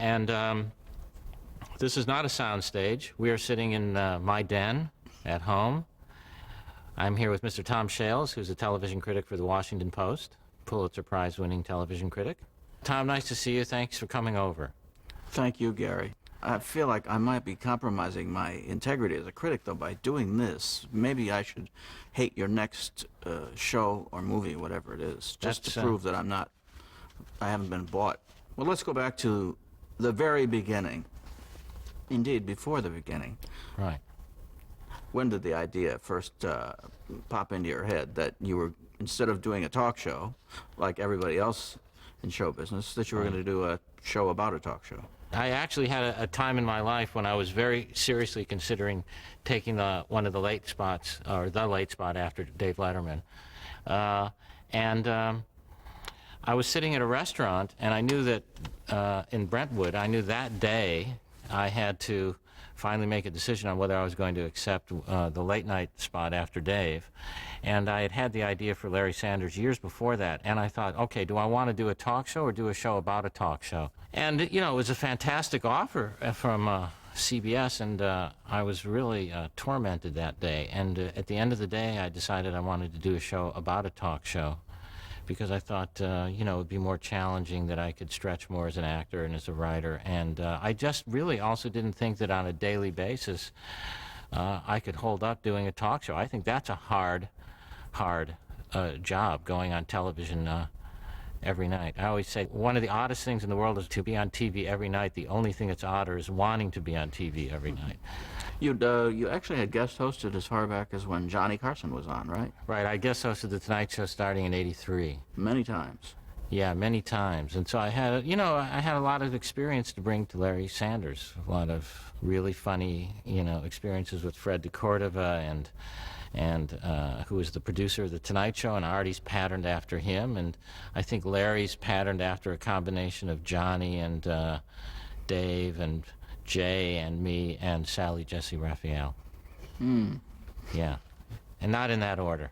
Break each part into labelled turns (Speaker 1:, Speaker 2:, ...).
Speaker 1: And this is not a sound stage. We are sitting in my den at home. I'm here with Mr. Tom Shales, who's a television critic for the Washington Post, Pulitzer Prize-winning television critic. Tom, nice to see you. Thanks for coming over.
Speaker 2: Thank you, Gary. I feel like I might be compromising my integrity as a critic, though, by doing this. Maybe I should hate your next show or movie, whatever it is, just to prove that I haven't been bought. Well, let's go back to the very beginning. Indeed, before the beginning.
Speaker 1: Right.
Speaker 2: When did the idea first pop into your head that you were, instead of doing a talk show, like everybody else in show business, that you were going to do a show about a talk show?
Speaker 1: I actually had a time in my life when I was very seriously considering taking one of the late spots, or the late spot after Dave Letterman. I was sitting at a restaurant, and I knew that in Brentwood, I knew that day I had to finally make a decision on whether I was going to accept the late night spot after Dave. And I had had the idea for Larry Sanders years before that, and I thought, okay, do I want to do a talk show or do a show about a talk show? And, you know, it was a fantastic offer from CBS, and I was really tormented that day. And at the end of the day, I decided I wanted to do a show about a talk show, because I thought, you know, it would be more challenging, that I could stretch more as an actor and as a writer. And I just really also didn't think that on a daily basis I could hold up doing a talk show. I think that's a hard job, going on television every night. I always say one of the oddest things in the world is to be on TV every night. The only thing that's odder is wanting to be on TV every night.
Speaker 2: You actually had guest hosted as far back as when Johnny Carson was on, right?
Speaker 1: Right. I guest hosted The Tonight Show starting in '83.
Speaker 2: Many times.
Speaker 1: Yeah, many times. And so I had, you know, I had a lot of experience to bring to Larry Sanders. A lot of really funny, you know, experiences with Fred DeCordova and who was the producer of The Tonight Show, and Artie's patterned after him. And I think Larry's patterned after a combination of Johnny and Dave and Jay and me and Sally Jesse Raphael. Yeah. And not in that order.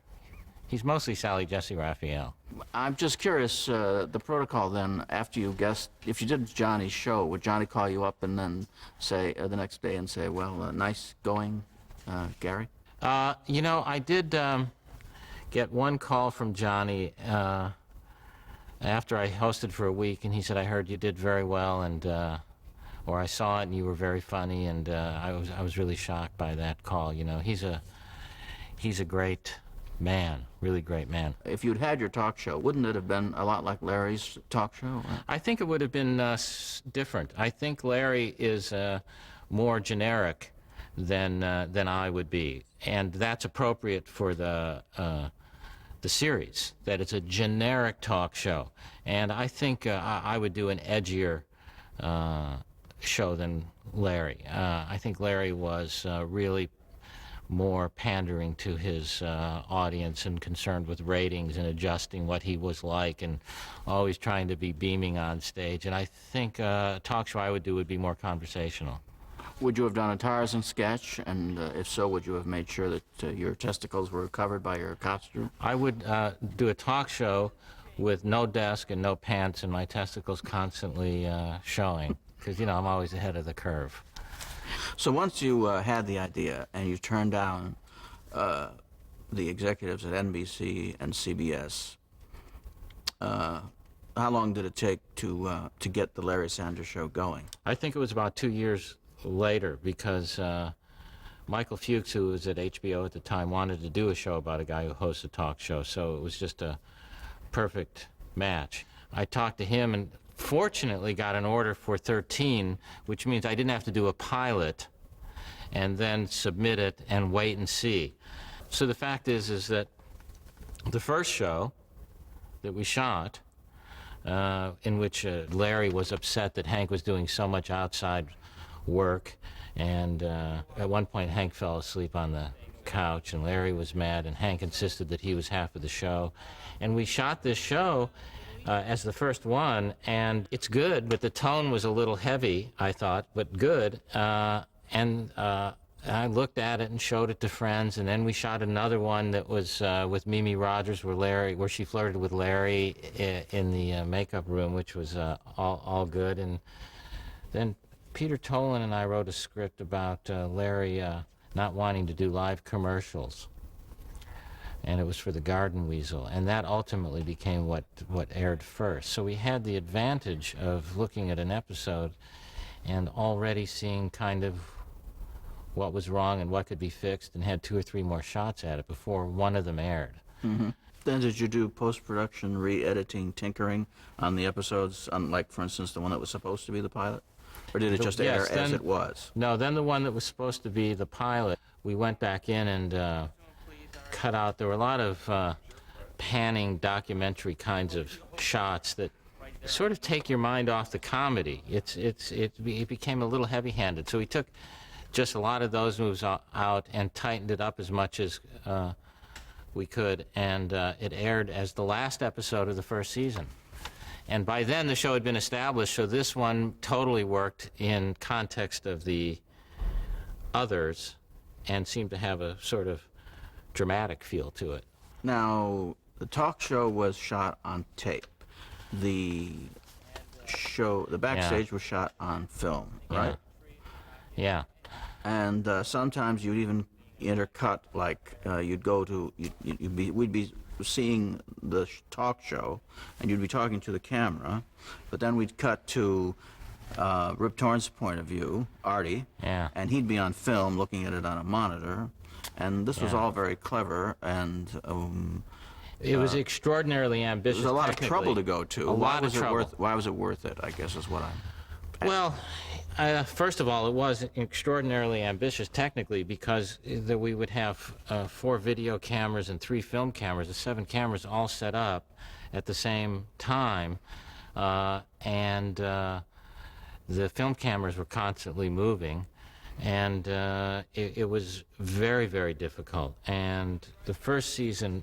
Speaker 1: He's mostly Sally Jesse Raphael.
Speaker 2: I'm just curious, the protocol then, after you guest, if you did Johnny's show, would Johnny call you up and then say, the next day, and say, well, nice going, Gary?
Speaker 1: You know, I did get one call from Johnny after I hosted for a week, and he said, I heard you did very well, and or I saw it and you were very funny, and I was really shocked by that call. You know, he's a great man, really great man.
Speaker 2: If you'd had your talk show, wouldn't it have been a lot like Larry's talk show?
Speaker 1: I think it would have been different. I think Larry is more generic than I would be, and that's appropriate for the series, that it's a generic talk show. And I think I would do an edgier show than Larry. I think Larry was really more pandering to his audience and concerned with ratings and adjusting what he was like and always trying to be beaming on stage. And I think a talk show I would do would be more conversational.
Speaker 2: Would you have done a Tarzan sketch? And if so, would you have made sure that your testicles were covered by your costume?
Speaker 1: I would do a talk show with no desk and no pants and my testicles constantly showing, because, you know, I'm always ahead of the curve.
Speaker 2: So once you had the idea and you turned down the executives at NBC and CBS, how long did it take to get the Larry Sanders Show going?
Speaker 1: I think it was about 2 years later, because Michael Fuchs, who was at HBO at the time, wanted to do a show about a guy who hosts a talk show, so it was just a perfect match. I talked to him and fortunately got an order for 13, which means I didn't have to do a pilot and then submit it and wait and see. So the fact is that the first show that we shot, in which Larry was upset that Hank was doing so much outside work, and at one point Hank fell asleep on the couch and Larry was mad, and Hank insisted that he was half of the show. And we shot this show as the first one, and it's good, but the tone was a little heavy, I thought, but good. And I looked at it and showed it to friends, and then we shot another one that was with Mimi Rogers, where she flirted with Larry in the makeup room, which was all good. And Then Peter Tolan and I wrote a script about Larry not wanting to do live commercials. And it was for the Garden Weasel. And that ultimately became what aired first. So we had the advantage of looking at an episode and already seeing kind of what was wrong and what could be fixed, and had 2 or 3 more shots at it before one of them aired.
Speaker 2: Mm-hmm. Then did you do post-production, re-editing, tinkering on the episodes, like, for instance, the one that was supposed to be the pilot? Or did it just air as it was?
Speaker 1: No, then the one that was supposed to be the pilot, we went back in and cut out. There were a lot of panning documentary kinds of shots that sort of take your mind off the comedy. It became a little heavy-handed. So we took just a lot of those moves out and tightened it up as much as we could, and it aired as the last episode of the first season. And by then the show had been established, so this one totally worked in context of the others and seemed to have a sort of dramatic feel to it.
Speaker 2: Now, the talk show was shot on tape. The backstage was shot on film, right?
Speaker 1: Yeah.
Speaker 2: And sometimes you'd even intercut, like we'd be seeing the talk show, and you'd be talking to the camera, but then we'd cut to Rip Torn's point of view, Artie, and he'd be on film looking at it on a monitor, and this was all very clever, and
Speaker 1: it was extraordinarily ambitious.
Speaker 2: It was a lot of trouble to go to.
Speaker 1: Why
Speaker 2: was it worth it, I guess, is what I'm...
Speaker 1: Well, first of all, it was extraordinarily ambitious technically, because we would have 4 video cameras and 3 film cameras, the 7 cameras all set up at the same time, and the film cameras were constantly moving, and it was very, very difficult. And the first season,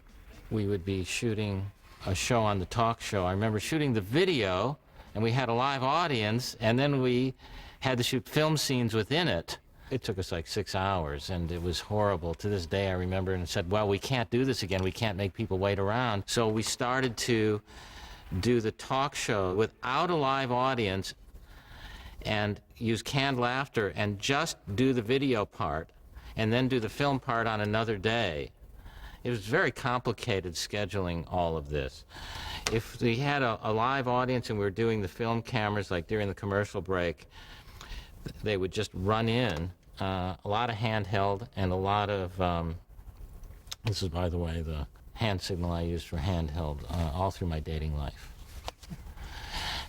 Speaker 1: we would be shooting a show on the talk show. I remember shooting the video, and we had a live audience, and then we had to shoot film scenes within it. It took us like 6 hours, and it was horrible. To this day, I remember, and said, well, we can't do this again. We can't make people wait around. So we started to do the talk show without a live audience and use canned laughter and just do the video part and then do the film part on another day. It was very complicated scheduling all of this. If we had a live audience and we were doing the film cameras, like during the commercial break, they would just run in, a lot of handheld and a lot of, this is, by the way, the hand signal I used for handheld all through my dating life.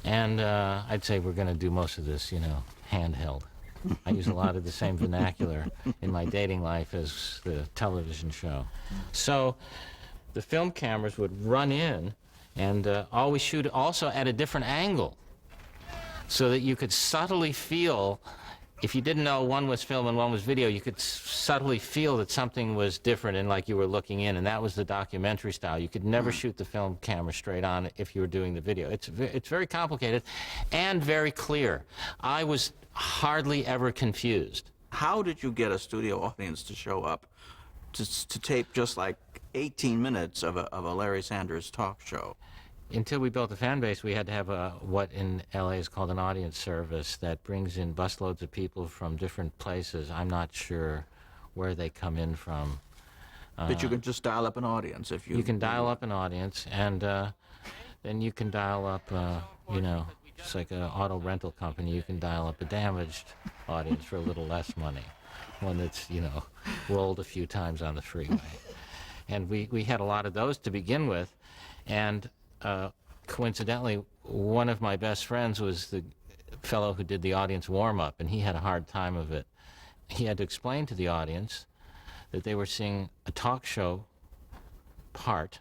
Speaker 1: And I'd say we're going to do most of this, handheld. I use a lot of the same vernacular in my dating life as the television show. So the film cameras would run in and always shoot also at a different angle, so that you could subtly feel, if you didn't know one was film and one was video, you could subtly feel that something was different and like you were looking in, and that was the documentary style. You could never shoot the film camera straight on if you were doing the video. It's very complicated and very clear. I was hardly ever confused.
Speaker 2: How did you get a studio audience to show up to tape just like 18 minutes of a Larry Sanders talk show?
Speaker 1: Until we built the fan base, we had to have what in LA is called an audience service that brings in busloads of people from different places. I'm not sure where they come in from.
Speaker 2: But you can just dial up an audience if you...
Speaker 1: You can dial up an audience, and then you can dial up, it's like an auto rental company. You can dial up a damaged audience for a little less money, one that's, rolled a few times on the freeway. And we had a lot of those to begin with, and coincidentally, one of my best friends was the fellow who did the audience warm-up, and he had a hard time of it. He had to explain to the audience that they were seeing a talk show part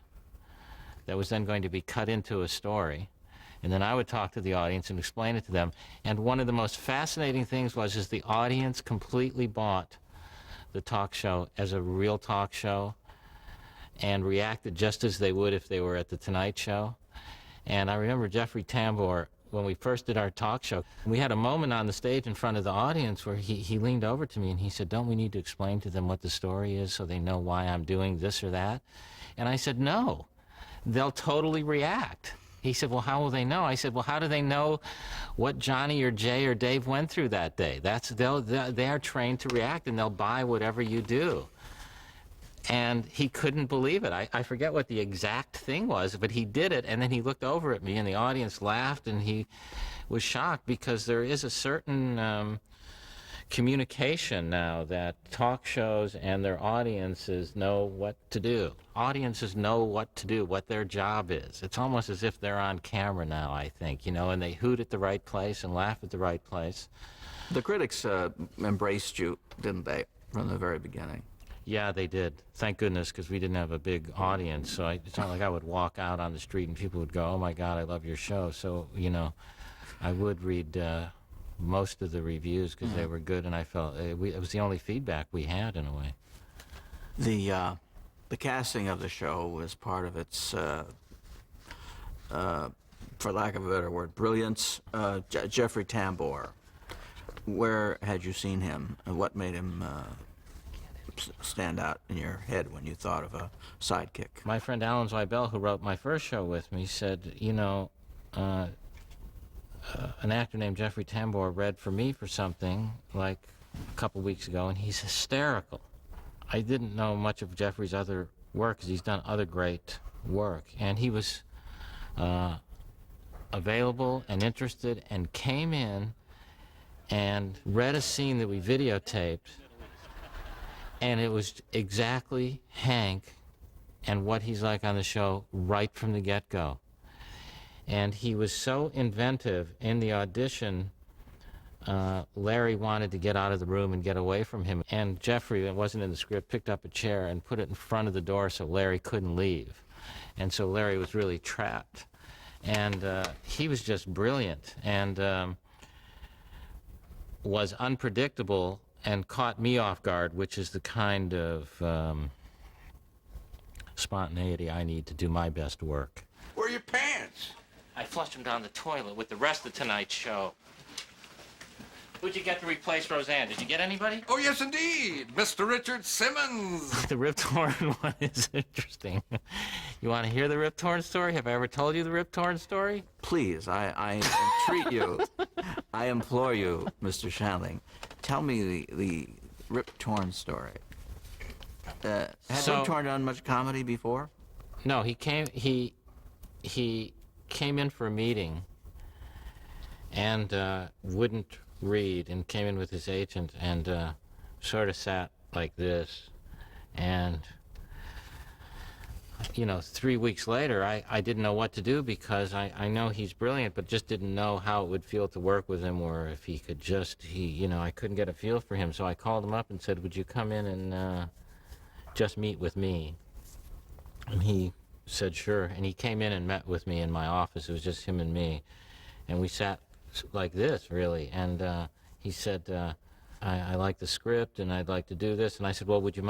Speaker 1: that was then going to be cut into a story, and then I would talk to the audience and explain it to them. And one of the most fascinating things was the audience completely bought the talk show as a real talk show and reacted just as they would if they were at the Tonight Show. And I remember Jeffrey Tambor, when we first did our talk show, we had a moment on the stage in front of the audience where he leaned over to me and he said, don't we need to explain to them what the story is so they know why I'm doing this or that? And I said, no, they'll totally react. He said, well, how will they know? I said, well, how do they know what Johnny or Jay or Dave went through that day? They are trained to react, and they'll buy whatever you do. And he couldn't believe it. I forget what the exact thing was, but he did it, and then he looked over at me, and the audience laughed, and he was shocked, because there is a certain communication now that talk shows and their audiences know what to do. Audiences know what to do, what their job is. It's almost as if they're on camera now, I think, and they hoot at the right place and laugh at the right place.
Speaker 2: The critics embraced you, didn't they, from the very beginning?
Speaker 1: Yeah, they did. Thank goodness, because we didn't have a big audience, so it's not like I would walk out on the street and people would go, oh my God, I love your show. So, I would read most of the reviews, because they were good, and I felt it was the only feedback we had, in a way.
Speaker 2: The casting of the show was part of its, for lack of a better word, brilliance. Jeffrey Tambor, where had you seen him, and what made him stand out in your head when you thought of a sidekick?
Speaker 1: My friend Alan Zweibel, who wrote my first show with me, said, an actor named Jeffrey Tambor read for me for something like a couple weeks ago, and he's hysterical. I didn't know much of Jeffrey's other work, because he's done other great work, and he was available and interested, and came in and read a scene that we videotaped, and it was exactly Hank and what he's like on the show right from the get-go. And he was so inventive in the audition, Larry wanted to get out of the room and get away from him. And Jeffrey, it wasn't in the script, picked up a chair and put it in front of the door so Larry couldn't leave. And so Larry was really trapped. And he was just brilliant, and was unpredictable, and caught me off guard, which is the kind of spontaneity I need to do my best work.
Speaker 3: Where are your pants?
Speaker 1: I flushed them down the toilet with the rest of tonight's show. Who'd you get to replace Roseanne? Did you get anybody?
Speaker 3: Oh, yes, indeed. Mr. Richard Simmons.
Speaker 1: The Rip Torn one is interesting. You want to hear the Rip Torn story? Have I ever told you the Rip Torn story?
Speaker 2: Please, I entreat you, I implore you, Mr. Shandling, tell me the Rip Torn story. Had Rip Torn done much comedy before?
Speaker 1: No, he came in for a meeting and wouldn't read, and came in with his agent, and sort of sat like this, and 3 weeks later I didn't know what to do, because I know he's brilliant, but just didn't know how it would feel to work with him, or if he could I couldn't get a feel for him. So I called him up and said, would you come in and just meet with me? And he said sure, and he came in and met with me in my office. It was just him and me, and we sat like this, really, and he said, I like the script, and I'd like to do this. And I said, well, would you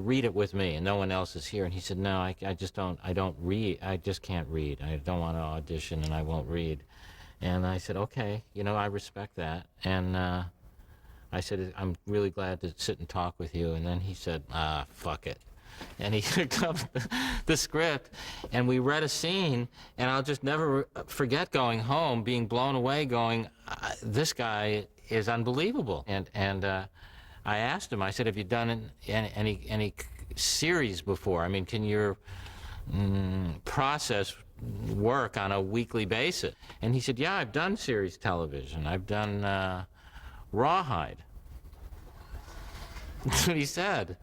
Speaker 1: read it with me, and no one else is here? And he said, no, I don't read, I just can't read. I don't want to audition, and I won't read. And I said, okay, I respect that. And I said, I'm really glad to sit and talk with you. And then he said, fuck it. And he picked up the script, and we read a scene, and I'll just never forget going home, being blown away, going, this guy is unbelievable. And I asked him, I said, have you done any series before? I mean, can your process work on a weekly basis? And he said, yeah, I've done series television. I've done Rawhide. That's what he said.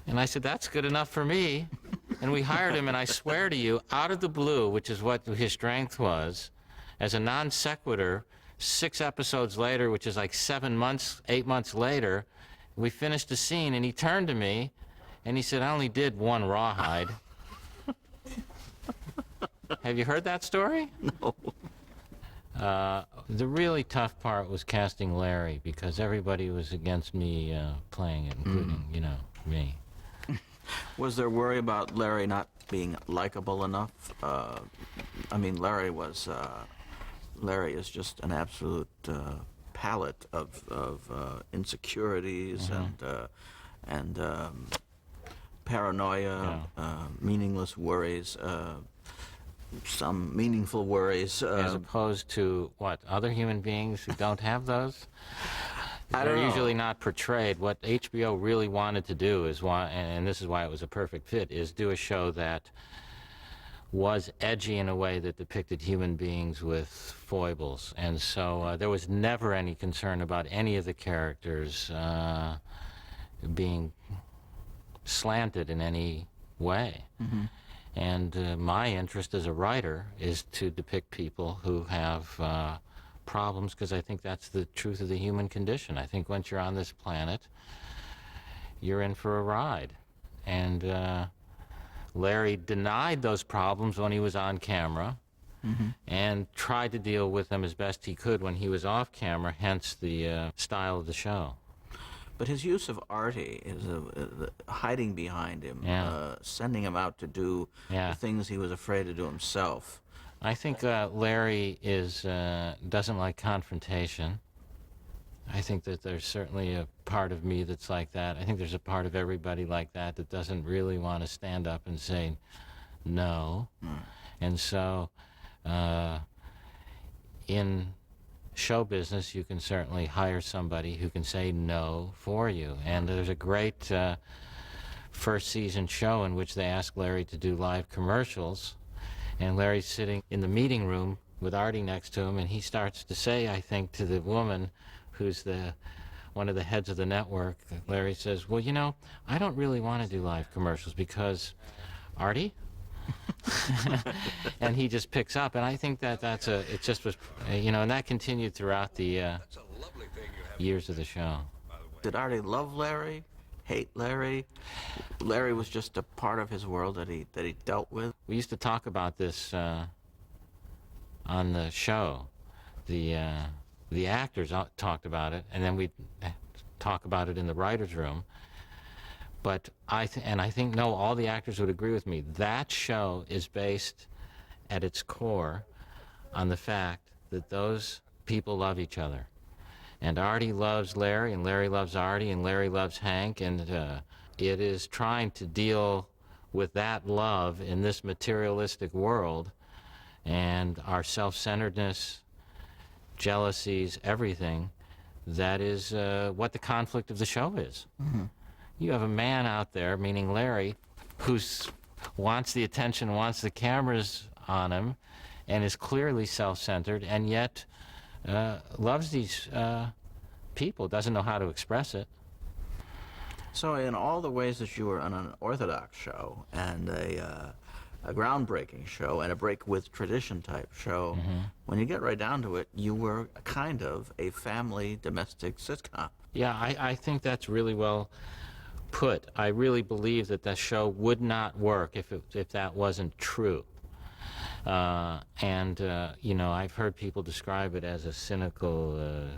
Speaker 1: And I said, that's good enough for me. And we hired him, and I swear to you, out of the blue, which is what his strength was, as a non sequitur, 6 episodes later, which is like 8 months later, we finished the scene, and he turned to me, and he said, I only did one Rawhide. Have you heard that story?
Speaker 2: No.
Speaker 1: The really tough part was casting Larry, because everybody was against me playing it, including, me.
Speaker 2: Was there worry about Larry not being likable enough? I mean, Larry is just an absolute palette of insecurities and paranoia, meaningless worries. some meaningful worries.
Speaker 1: as opposed to, what, other human beings who don't have those?
Speaker 2: I
Speaker 1: They're
Speaker 2: don't know.
Speaker 1: usually not portrayed. What HBO really wanted to do is why, and this is why it was a perfect fit, is do a show that was edgy in a way that depicted human beings with foibles. And so there was never any concern about any of the characters being slanted in any way. And my interest as a writer is to depict people who have problems, because I think that's the truth of the human condition. I think once you're on this planet, you're in for a ride. And Larry denied those problems when he was on camera and tried to deal with them as best he could when he was off camera, hence the style of the show.
Speaker 2: But his use of Artie, is hiding behind him, sending him out to do the things he was afraid to do himself.
Speaker 1: I think Larry doesn't like confrontation. I think that there's certainly a part of me that's like that. I think there's a part of everybody like that that doesn't really want to stand up and say no. And so in show business, you can certainly hire somebody who can say no for you. And there's a great first season show in which they ask Larry to do live commercials. And Larry's sitting in the meeting room with Artie next to him, and he starts to say, I think, to the woman who's one of the heads of the network, Larry says, well, you know, I don't really want to do live commercials because, Artie? And he just picks up, and I think that it just was, and that continued throughout the years of the show.
Speaker 2: Did Artie love Larry? Hate Larry? Larry was just a part of his world that he dealt with?
Speaker 1: We used to talk about this on the show. The actors talked about it, and then we'd talk about it in the writer's room. But I think all the actors would agree with me. That show is based at its core on the fact that those people love each other. And Artie loves Larry, and Larry loves Artie, and Larry loves Hank, and it is trying to deal with that love in this materialistic world and our self-centeredness, jealousies, everything. That is what the conflict of the show is. You have a man out there, meaning Larry, who wants the attention, wants the cameras on him, and is clearly self-centered, and yet loves these people, doesn't know how to express it.
Speaker 2: So in all the ways that you were on an orthodox show and a groundbreaking show and a break with tradition type show, when you get right down to it, you were kind of a family domestic sitcom.
Speaker 1: Yeah, I think that's really well put. I really believe that show would not work if that wasn't true. I've heard people describe it as a cynical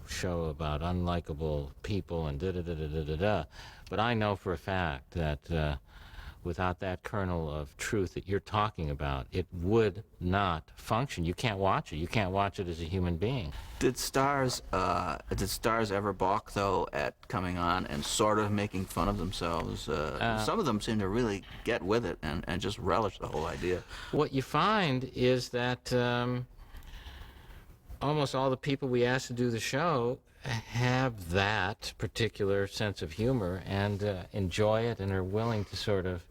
Speaker 1: show about unlikable people and da-da-da-da-da-da. But I know for a fact that without that kernel of truth that you're talking about, it would not function. You can't watch it. You can't watch it as a human being.
Speaker 2: Did stars ever balk, though, at coming on and sort of making fun of themselves? Some of them seem to really get with it and just relish the whole idea.
Speaker 1: What you find is that almost all the people we ask to do the show have that particular sense of humor and enjoy it and are willing to sort of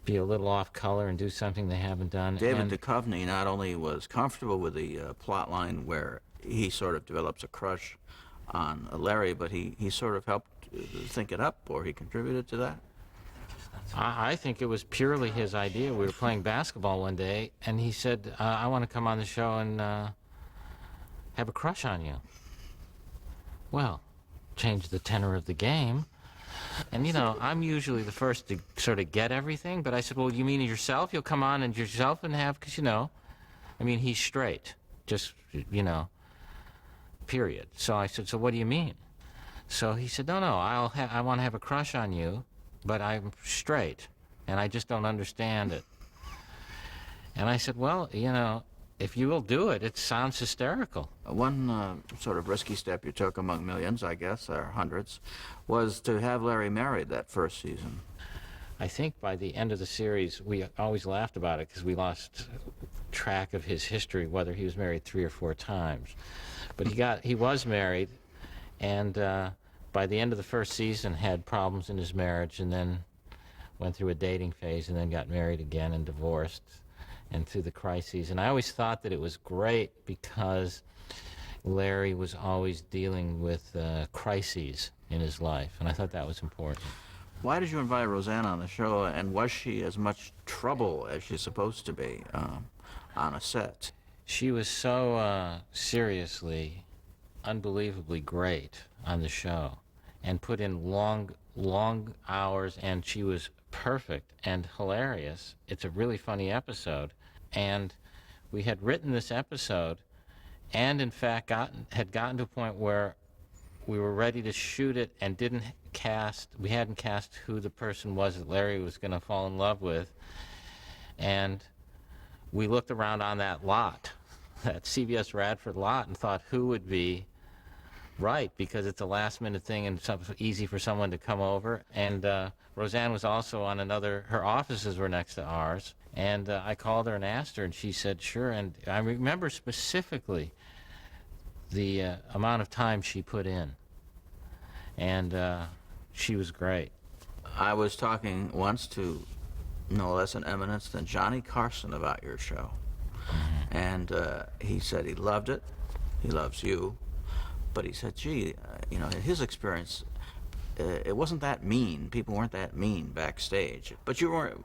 Speaker 1: be a little off color and do something they haven't done.
Speaker 2: David Duchovny not only was comfortable with the plot line where he sort of develops a crush on Larry, but he sort of helped think it up, or he contributed to that?
Speaker 1: I think it was purely his idea. We were playing basketball one day, and he said, I want to come on the show and have a crush on you. Well, change the tenor of the game. And, I'm usually the first to sort of get everything, but I said, well, you mean yourself? You'll come on and yourself and have, because, he's straight, just, period. So I said, so what do you mean? So he said, no, I want to have a crush on you, but I'm straight, and I just don't understand it. And I said, well, if you will do it, it sounds hysterical.
Speaker 2: One sort of risky step you took among millions, I guess, or hundreds, was to have Larry married that first season.
Speaker 1: I think by the end of the series, we always laughed about it because we lost track of his history, whether he was married 3 or 4 times. But he was married, and by the end of the first season had problems in his marriage, and then went through a dating phase, and then got married again and divorced, and through the crises. And I always thought that it was great because Larry was always dealing with crises in his life, and I thought that was important.
Speaker 2: Why did you invite Roseanne on the show, and was she as much trouble as she's supposed to be on a set?
Speaker 1: She was so seriously, unbelievably great on the show, and put in long hours, and she was perfect and hilarious. It's a really funny episode, and we had written this episode, and in fact had gotten to a point where we were ready to shoot it and we hadn't cast who the person was that Larry was going to fall in love with. And we looked around on that lot, that CBS Radford lot, and thought who would be right, because it's a last minute thing and easy for someone to come over. And Roseanne was also on her offices were next to ours. And I called her and asked her, and she said sure. And I remember specifically the amount of time she put in. And she was great.
Speaker 2: I was talking once to no less an eminence than Johnny Carson about your show. And he said he loved it. He loves you. But he said, gee, in his experience, it wasn't that mean. People weren't that mean backstage. But you weren't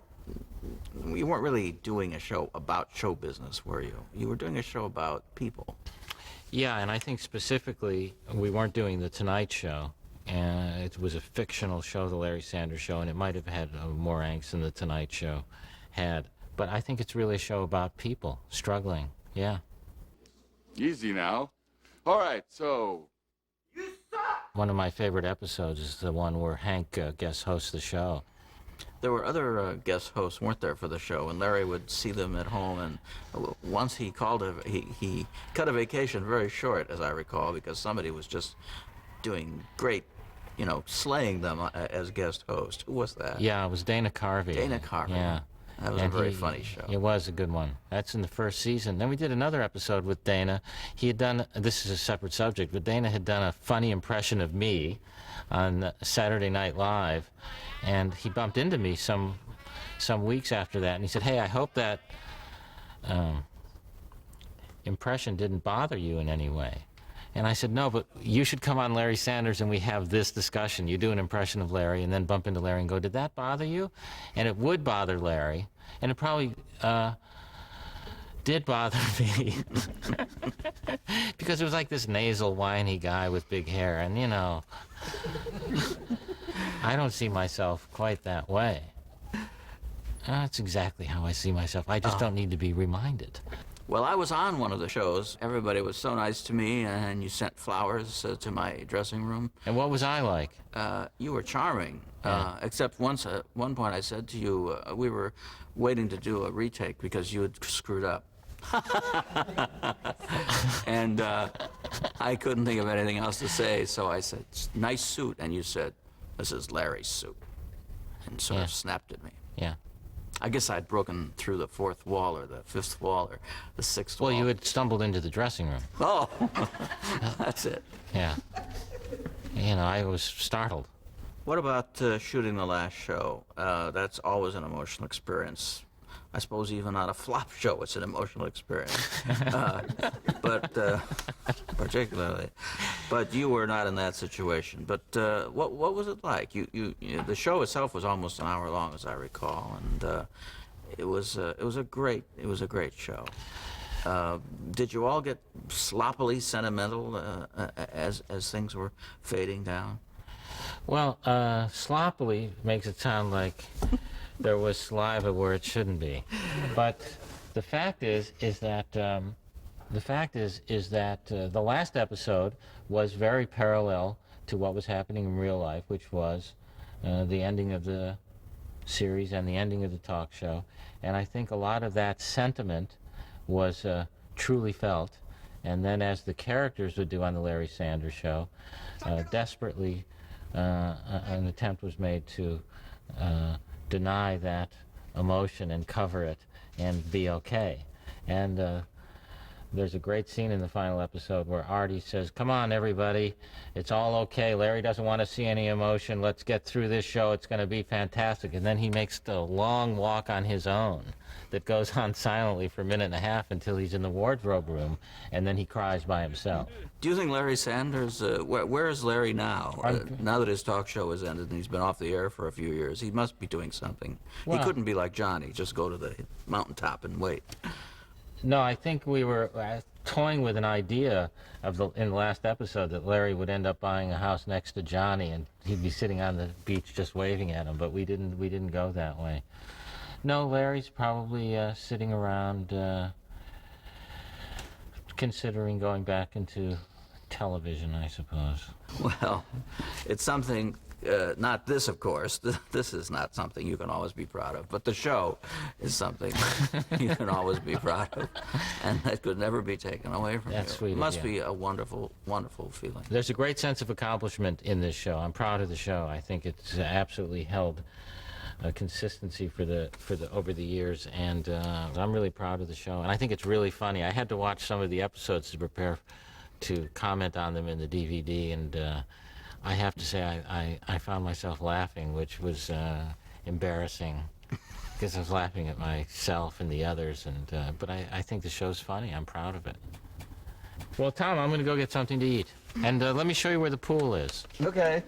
Speaker 2: really doing a show about show business, were you? You were doing a show about people.
Speaker 1: Yeah, and I think specifically we weren't doing The Tonight Show. And it was a fictional show, The Larry Sanders Show, and it might have had more angst than The Tonight Show had. But I think it's really a show about people struggling. Yeah.
Speaker 4: Easy now. All right, so.
Speaker 1: One of my favorite episodes is the one where Hank guest hosts the show.
Speaker 2: There were other guest hosts, weren't there, for the show, and Larry would see them at home. And once he he cut a vacation very short, as I recall, because somebody was just doing great, slaying them as guest host. Who was that?
Speaker 1: Yeah, it was Dana Carvey.
Speaker 2: Dana Carvey.
Speaker 1: Yeah.
Speaker 2: That was a very funny show.
Speaker 1: It was a good one. That's in the first season. Then we did another episode with Dana. He had done, this is a separate subject, but Dana had done a funny impression of me on Saturday Night Live, and he bumped into me some weeks after that, and he said, hey, I hope that impression didn't bother you in any way. And I said, no, but you should come on Larry Sanders and we have this discussion. You do an impression of Larry and then bump into Larry and go, did that bother you? And it would bother Larry, and it probably did bother me. Because it was like this nasal, whiny guy with big hair, and I don't see myself quite that way. That's exactly how I see myself. I just don't need to be reminded.
Speaker 2: Well, I was on one of the shows. Everybody was so nice to me, and you sent flowers to my dressing room.
Speaker 1: And what was I like?
Speaker 2: You were charming, except once at one point I said to you, we were waiting to do a retake because you had screwed up. And I couldn't think of anything else to say, so I said, nice suit, and you said, this is Larry's suit, and sort of snapped at me.
Speaker 1: Yeah.
Speaker 2: I guess I'd broken through the fourth wall or the fifth wall or the sixth wall.
Speaker 1: Well, you had stumbled into the dressing room.
Speaker 2: Oh, that's it.
Speaker 1: Yeah. I was startled.
Speaker 2: What about shooting the last show? That's always an emotional experience. I suppose even on a flop show, it's an emotional experience. But particularly, but you were not in that situation. But what was it like? The show itself was almost an hour long, as I recall, and it was a great show. Did you all get sloppily sentimental as things were fading down?
Speaker 1: Well, sloppily makes it sound like there was saliva where it shouldn't be. But the fact is that the last episode was very parallel to what was happening in real life, which was the ending of the series and the ending of the talk show. And I think a lot of that sentiment was truly felt. And then, as the characters would do on the Larry Sanders Show, desperately an attempt was made to deny that emotion and cover it and be okay. And there's a great scene in the final episode where Artie says, "Come on, everybody, it's all okay. Larry doesn't want to see any emotion. Let's get through this show. It's going to be fantastic." And then he makes the long walk on his own that goes on silently for a minute and a half until he's in the wardrobe room, and then he cries by himself.
Speaker 2: Do you think Larry Sanders, where is Larry now? Now that his talk show has ended and he's been off the air for a few years, he must be doing something.
Speaker 1: Well,
Speaker 2: he couldn't be like Johnny, just go to the mountaintop and wait.
Speaker 1: No, I think we were toying with an idea in the last episode that Larry would end up buying a house next to Johnny and he'd be sitting on the beach just waving at him, but we didn't go that way. No, Larry's probably sitting around considering going back into television, I suppose.
Speaker 2: Well, it's something, not this, of course. This is not something you can always be proud of, but the show is something you can always be proud of, and that could never be taken away from
Speaker 1: That's
Speaker 2: you.
Speaker 1: sweet
Speaker 2: It
Speaker 1: of
Speaker 2: must
Speaker 1: you.
Speaker 2: be a wonderful, wonderful feeling.
Speaker 1: There's a great sense of accomplishment in this show. I'm proud of the show. I think it's absolutely held a consistency for the over the years, and I'm really proud of the show. And I think it's really funny. I had to watch some of the episodes to prepare to comment on them in the DVD, and I have to say I found myself laughing, which was embarrassing because I was laughing at myself and the others. And but I think the show's funny. I'm proud of it. Well, Tom, I'm going to go get something to eat, and let me show you where the pool is.
Speaker 2: Okay.